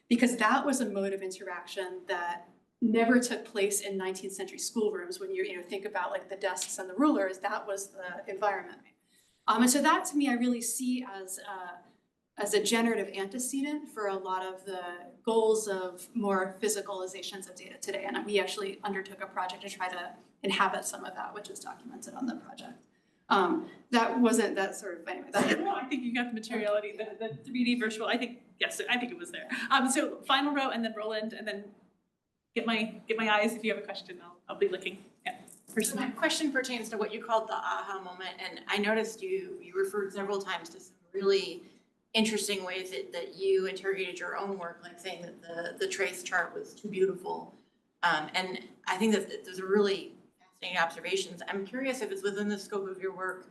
because that was a mode of interaction that never took place in 19th century schoolrooms. When you think about like the desks and the rulers, that was the environment. And so that to me, I really see as a generative antecedent for a lot of the goals of more physicalizations of data today. And we actually undertook a project to try to inhabit some of that, which is documented on the project. That wasn't that sort of, anyway. No, I think you got the materiality, the 3D virtual, yes, I think it was there. So final row and then Roland, and then get my eyes if you have a question, I'll be looking. Yeah. So my question pertains to what you called the aha moment, and I noticed you referred several times to some really interesting ways that you interrogated your own work, like saying that the trace chart was too beautiful. And I think that those are really fascinating observations. I'm curious if it's within the scope of your work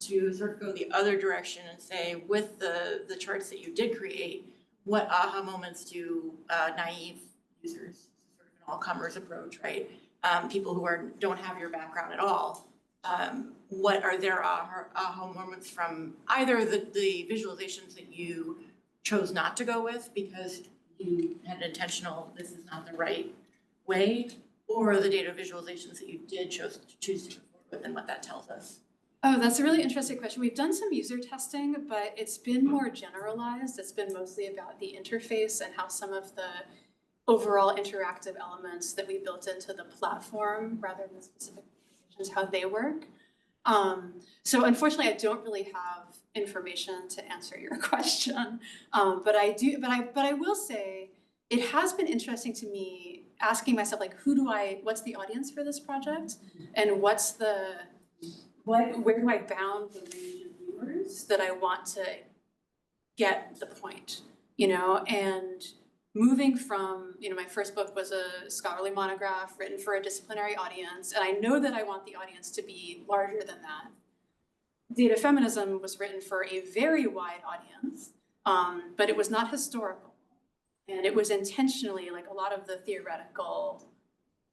to sort of go the other direction and say, with the charts that you did create, what aha moments do naive users, sort of an all-comers approach, right? People who don't have your background at all, what are their aha moments from either the visualizations that you chose not to go with because you had an intentional, this is not the right way, or the data visualizations that you did choose to move forward with, and what that tells us? Oh, that's a really interesting question. We've done some user testing, but it's been more generalized. It's been mostly about the interface and how some of the overall interactive elements that we built into the platform rather than specific visualizations, how they work. So unfortunately, I don't really have information to answer your question, but I will say it has been interesting to me asking myself, like, what's the audience for this project, and where do I bound the range of viewers that I want to get the point, and moving from, my first book was a scholarly monograph written for a disciplinary audience, and I know that I want the audience to be larger than that. Data feminism was written for a very wide audience, but it was not historical. And it was intentionally, like a lot of the theoretical,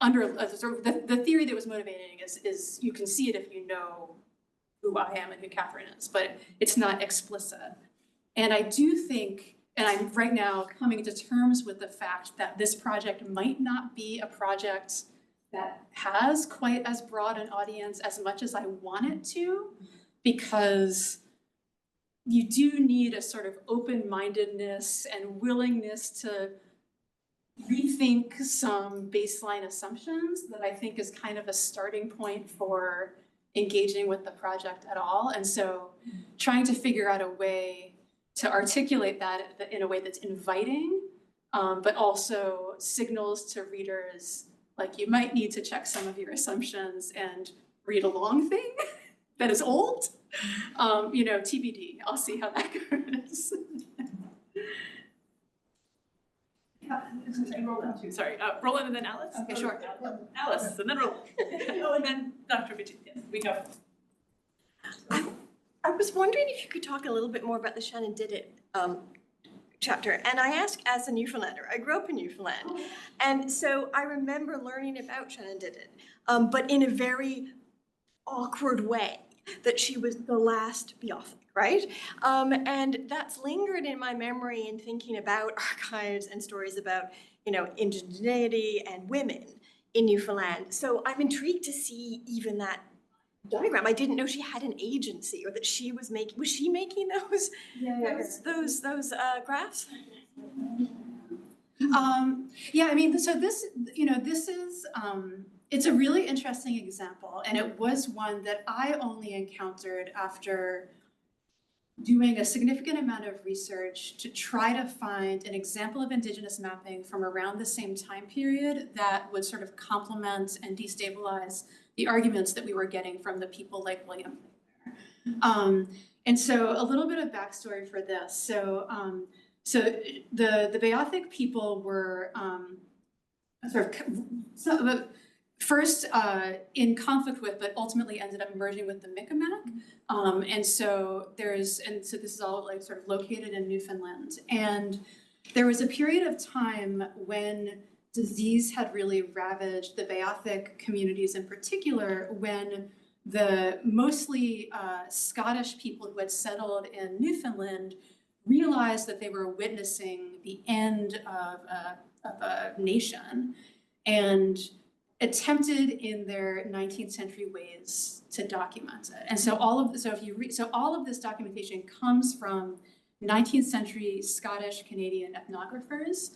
the theory that was motivating is you can see it if you know who I am and who Catherine is, but it's not explicit. And I do think, and I'm right now coming to terms with the fact that this project might not be a project that has quite as broad an audience as much as I want it to, because you do need a sort of open-mindedness and willingness to rethink some baseline assumptions that I think is kind of a starting point for engaging with the project at all. And so trying to figure out a way to articulate that in a way that's inviting, but also signals to readers, like you might need to check some of your assumptions and read a long thing that is old. TBD, I'll see how that goes. Sorry, Roland and then Alice? Okay, sure. Alice, and then Roland. Oh, and then Dr. Vici, yes, we go. I was wondering if you could talk a little bit more about the Shannon Did It chapter. And I ask as a Newfoundlander. I grew up in Newfoundland. And so I remember learning about Shannon Did It, but in a very awkward way, that she was the last Beothuk, right? And that's lingered in my memory in thinking about archives and stories about, indigeneity and women in Newfoundland. So I'm intrigued to see even that diagram. I didn't know she had an agency, or that she was making. Was she making those graphs? So this is it's a really interesting example, and it was one that I only encountered after doing a significant amount of research to try to find an example of Indigenous mapping from around the same time period that would sort of complement and destabilize the arguments that we were getting from the people like William Playfair. And so a little bit of backstory for this. So the Beothuk people were first in conflict with, but ultimately ended up merging with the Mi'kmaq. And so this is all like sort of located in Newfoundland. And there was a period of time when disease had really ravaged the Beothuk communities in particular, when the mostly Scottish people who had settled in Newfoundland realized that they were witnessing the end of a nation, and attempted in their 19th century ways to document it. And so all of this documentation comes from 19th century Scottish Canadian ethnographers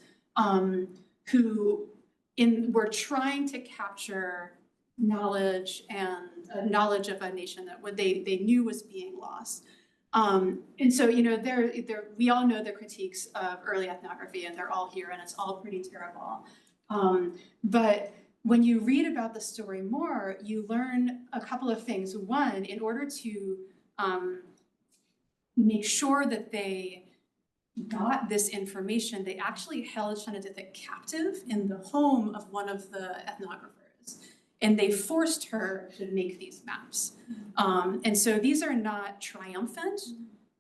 who were trying to capture knowledge of a nation that they knew was being lost. And so, we all know the critiques of early ethnography, and they're all here, and it's all pretty terrible. But when you read about the story more, you learn a couple of things. One, in order to make sure that they got this information, they actually held Shannon captive in the home of one of the ethnographers, and they forced her to make these maps. And so these are not triumphant.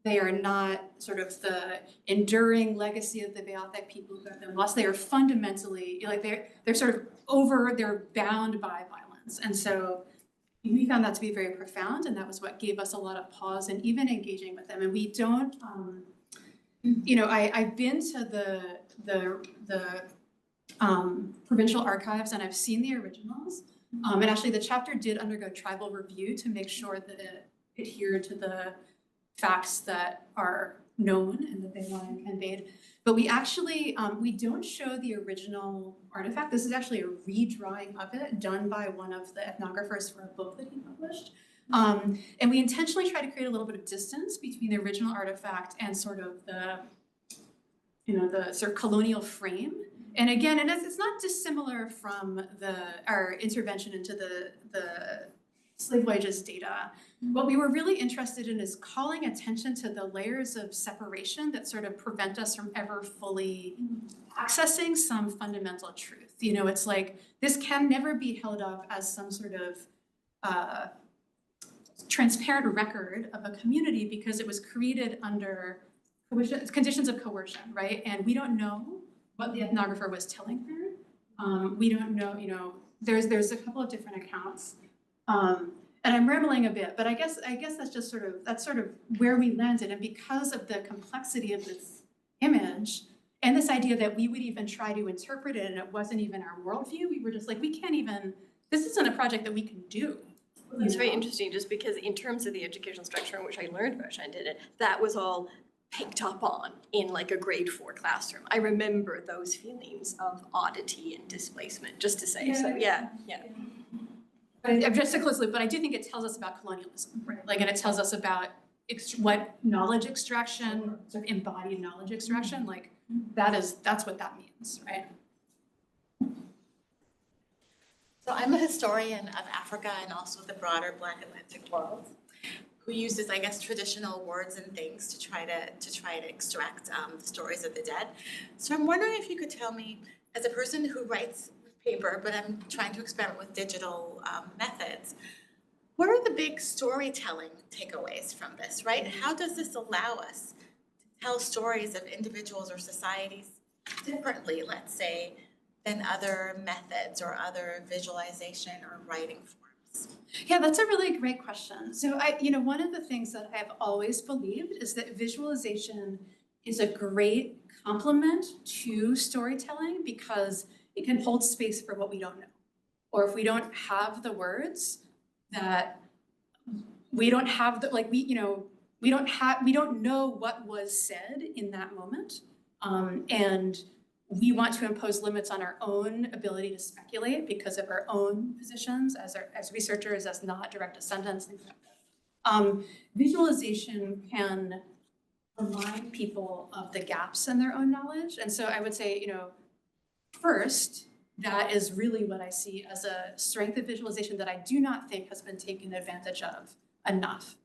They are not sort of the enduring legacy of the Beothuk people who have been lost. They are fundamentally, they're sort of they're bound by violence. And so we found that to be very profound, and that was what gave us a lot of pause and even engaging with them. And we don't, I've been to the provincial archives, and I've seen the originals. And actually the chapter did undergo tribal review to make sure that it adhered to the facts that are known and that they want and conveyed. But we actually, we don't show the original artifact. This is actually a redrawing of it done by one of the ethnographers for a book that he published. And we intentionally try to create a little bit of distance between the original artifact and sort of the sort of colonial frame. And again, it's not dissimilar from our intervention into the slave wages data. What we were really interested in is calling attention to the layers of separation that sort of prevent us from ever fully accessing some fundamental truth. It's like, this can never be held up as some sort of transparent record of a community because it was created under conditions of coercion, right? And we don't know what the ethnographer was telling her. We don't know, there's a couple of different accounts. And I'm rambling a bit, but I guess that's sort of where we landed. And because of the complexity of this image and this idea that we would even try to interpret it and it wasn't even our worldview, we were just like, this isn't a project that we can do. It's very interesting, just because in terms of the educational structure in which I learned about Shannon did it, that was all picked up on in like a grade 4 classroom. I remember those feelings of oddity and displacement, just to say, so yeah. But just to close the loop, but I do think it tells us about colonialism, right? Like, and it tells us about what knowledge extraction, sort of embodied knowledge extraction, like that's what that means, right? So I'm a historian of Africa and also the broader Black Atlantic world, who uses, I guess, traditional words and things to try to extract the stories of the dead. So I'm wondering if you could tell me, as a person who writes with paper, but I'm trying to experiment with digital methods, what are the big storytelling takeaways from this, right? How does this allow us to tell stories of individuals or societies differently, let's say, than other methods or other visualization or writing forms? Yeah, that's a really great question. So one of the things that I've always believed is that visualization is a great complement to storytelling because it can hold space for what we don't know. Or if we don't have the words, that we don't have the, like, we don't know what was said in that moment. And we want to impose limits on our own ability to speculate because of our own positions as researchers, as not direct descendants, things like that. Visualization can remind people of the gaps in their own knowledge. And so I would say, first, that is really what I see as a strength of visualization that I do not think has been taken advantage of enough.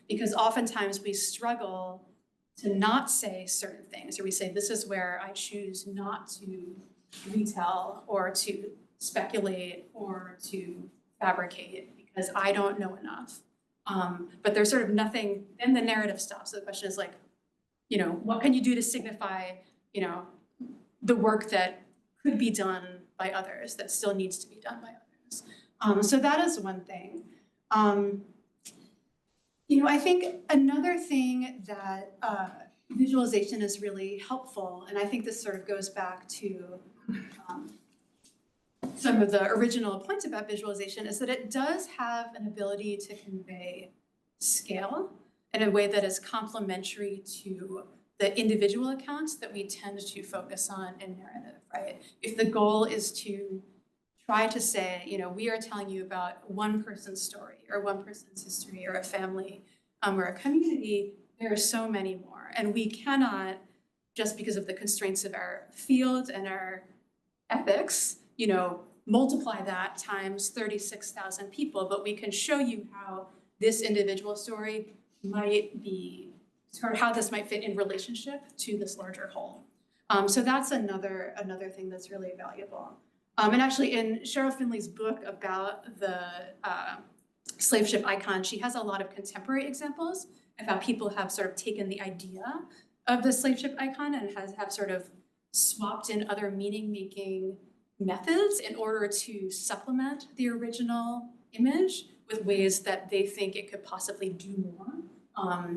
Because oftentimes we struggle to not say certain things, or we say, this is where I choose not to retell or to speculate or to fabricate because I don't know enough. But there's sort of nothing, then the narrative stops. So the question is like, what can you do to signify, the work that could be done by others that still needs to be done by others. So that is one thing. I think another thing that visualization is really helpful, and I think this sort of goes back to some of the original points about visualization, is that it does have an ability to convey scale in a way that is complementary to the individual accounts that we tend to focus on in narrative, right? If the goal is to try to say, we are telling you about one person's story or one person's history or a family or a community, there are so many more. And we cannot, just because of the constraints of our field and our ethics, multiply that times 36,000 people, but we can show you how this individual story might be, sort of how this might fit in relationship to this larger whole. So that's another thing that's really valuable. And actually in Cheryl Finley's book about the slave ship icon, she has a lot of contemporary examples of how people have sort of taken the idea of the slave ship icon and have sort of swapped in other meaning-making methods in order to supplement the original image with ways that they think it could possibly do more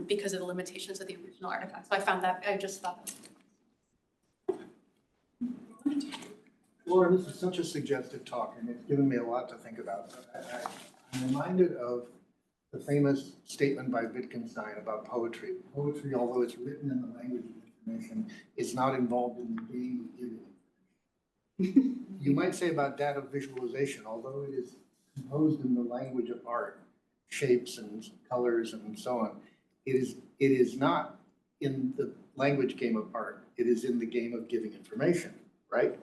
because of the limitations of the original artifact. So I just thought that. Laura, this is such a suggestive talk, and it's given me a lot to think about. I'm reminded of the famous statement by Wittgenstein about poetry. Poetry, although it's written in the language of information, is not involved in the game of giving. You might say about data visualization, although it is composed in the language of art, shapes and colors and so on, it is not in the language game of art. It is in the game of giving information, right?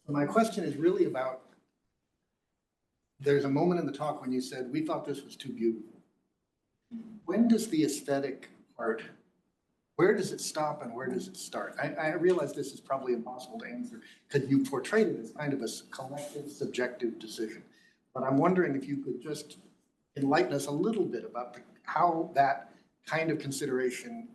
So my question is really about, there's a moment in the talk when you said, we thought this was too beautiful. When does the aesthetic part, where does it stop and where does it start? I realize this is probably impossible to answer because you portrayed it as kind of a collective, subjective decision. But I'm wondering if you could just enlighten us a little bit about how that kind of consideration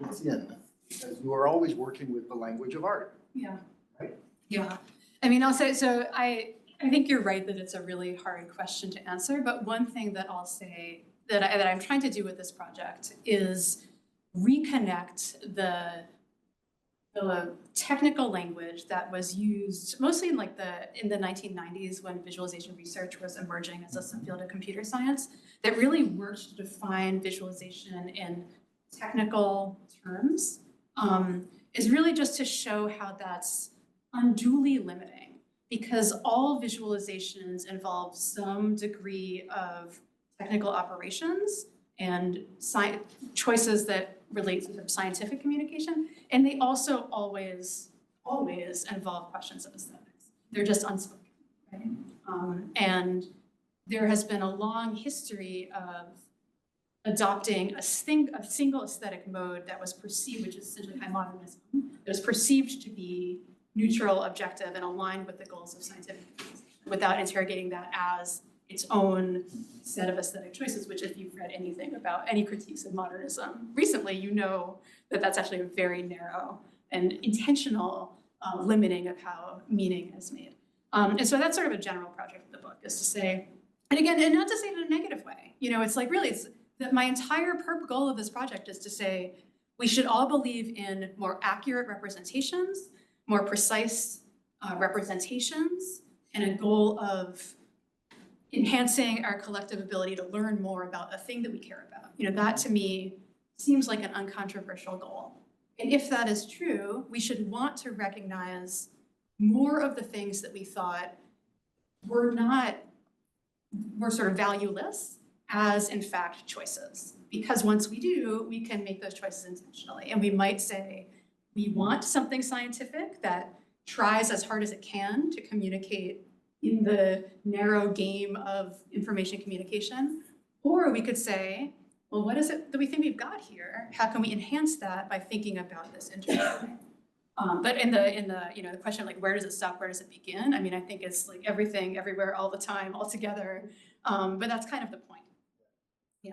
fits in, because you are always working with the language of art. Yeah. Right? Yeah. I mean, I'll say, so I think you're right that it's a really hard question to answer, but one thing that I'll say that I'm trying to do with this project is reconnect the the technical language that was used mostly in in the 1990s when visualization research was emerging as a subfield of computer science that really worked to define visualization in technical terms, is really just to show how that's unduly limiting, because all visualizations involve some degree of technical operations and choices that relate to scientific communication, and they also always involve questions of aesthetics. They're just unspoken, right? And there has been a long history of adopting a single aesthetic mode that was perceived, which is essentially high modernism, that was perceived to be neutral, objective, and aligned with the goals of scientific communication, without interrogating that as its own set of aesthetic choices, which if you've read anything about any critiques of modernism recently, you know that that's actually a very narrow and intentional limiting of how meaning is made. And so that's sort of a general project of the book, is to say, and again, and not to say it in a negative way, you know, it's like really, it's that my entire goal of this project is to say, we should all believe in more accurate representations, more precise representations, and a goal of enhancing our collective ability to learn more about a thing that we care about. You know, that to me seems like an uncontroversial goal. And if that is true, we should want to recognize more of the things that we thought were sort of valueless as in fact choices. Because once we do, we can make those choices intentionally. And we might say, we want something scientific that tries as hard as it can to communicate in the narrow game of information communication. Or we could say, well, what is it that we think we've got here? How can we enhance that by thinking about this internally? But in the you know, the question of like, where does it stop, where does it begin? I mean, I think it's like everything, everywhere, all the time, all together. But that's kind of the point. Yeah.